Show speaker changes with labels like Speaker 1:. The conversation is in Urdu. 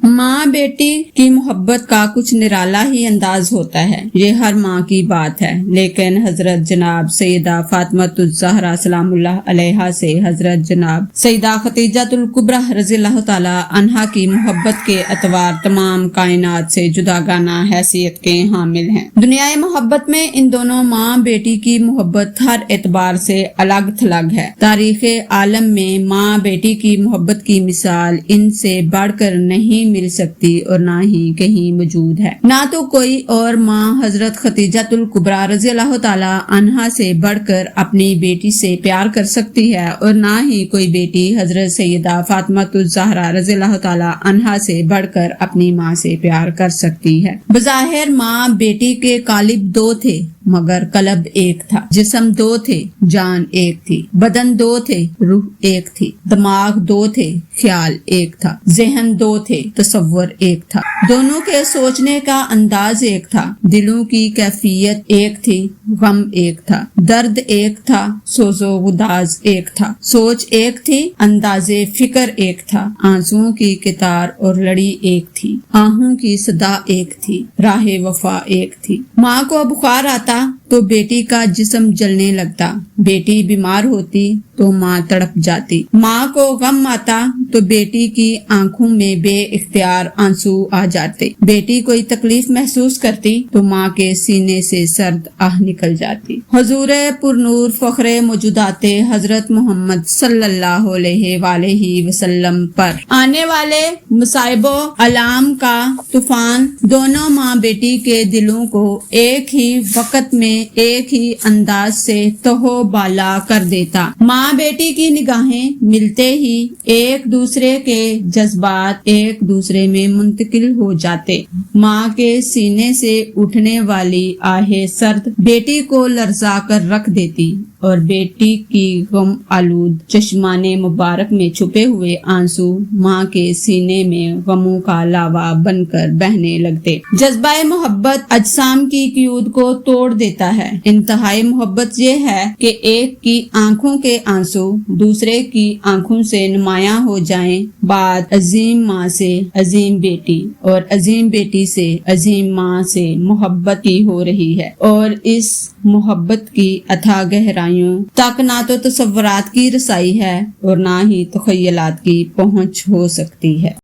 Speaker 1: ماں بیٹی کی محبت کا کچھ نرالا ہی انداز ہوتا ہے، یہ ہر ماں کی بات ہے، لیکن حضرت جناب سیدہ فاطمۃ الزہرا سلام اللہ علیہا سے حضرت جناب سیدہ خدیجہ الکبریٰ رضی اللہ تعالی عنہا کی محبت کے اعتبار تمام کائنات سے جداگانہ حیثیت کے حامل ہیں۔ دنیائے محبت میں ان دونوں ماں بیٹی کی محبت ہر اعتبار سے الگ تھلگ ہے۔ تاریخ عالم میں ماں بیٹی کی محبت کی مثال ان سے بڑھ کر نہیں مل سکتی اور نہ ہی کہیں موجود ہے۔ نہ تو کوئی اور ماں حضرت خدیجہ الکبریٰ رضی اللہ تعالی عنہا سے بڑھ کر اپنی بیٹی سے پیار کر سکتی ہے اور نہ ہی کوئی بیٹی حضرت سیدہ فاطمۃ الزہرا رضی اللہ تعالی عنہا سے بڑھ کر اپنی ماں سے پیار کر سکتی ہے۔ بظاہر ماں بیٹی کے قالب دو تھے مگر قلب ایک تھا، جسم دو تھے جان ایک تھی، بدن دو تھے روح ایک تھی، دماغ دو تھے خیال ایک تھا، ذہن دو تھے تصور ایک تھا، دونوں کے سوچنے کا انداز ایک تھا، دلوں کی کیفیت ایک تھی، غم ایک تھا، درد ایک تھا، سوز و گداز ایک تھا، سوچ ایک تھی، انداز فکر ایک تھا، آنسوؤں کی قطار اور لڑی ایک تھی، آہوں کی صدا ایک تھی، راہ وفا ایک تھی۔ ماں کو بخار آتا تو بیٹی کا جسم جلنے لگتا، بیٹی بیمار ہوتی تو ماں تڑپ جاتی، ماں کو غم آتا تو بیٹی کی آنکھوں میں بے اختیار آنسو آ جاتے، بیٹی کوئی تکلیف محسوس کرتی تو ماں کے سینے سے سرد آہ نکل جاتی۔ حضور پرنور فخر موجودات حضرت محمد صلی اللہ علیہ وآلہ وسلم پر آنے والے مصائب و آلام کا طوفان دونوں ماں بیٹی کے دلوں کو ایک ہی وقت میں ایک ہی انداز سے تہو بالا کر دیتا۔ ماں بیٹی کی نگاہیں ملتے ہی ایک دوسرے کے جذبات ایک دوسرے میں منتقل ہو جاتے، ماں کے سینے سے اٹھنے والی آہ سرد بیٹی کو لرزا کر رکھ دیتی اور بیٹی کی غم آلود چشمان مبارک میں چھپے ہوئے آنسو ماں کے سینے میں غموں کا لاوا بن کر بہنے لگتے۔ جذبہ محبت اجسام کی قیود کو توڑ دیتا ہے۔ انتہائی محبت یہ ہے کہ ایک کی آنکھوں کے آنسو دوسرے کی آنکھوں سے نمایاں ہو جائیں، بعد عظیم ماں سے عظیم بیٹی اور عظیم بیٹی سے عظیم ماں سے محبت کی ہو رہی ہے، اور اس محبت کی اتھاہ گہرائیوں تک نہ تو تصورات کی رسائی ہے اور نہ ہی تخیلات کی پہنچ ہو سکتی ہے۔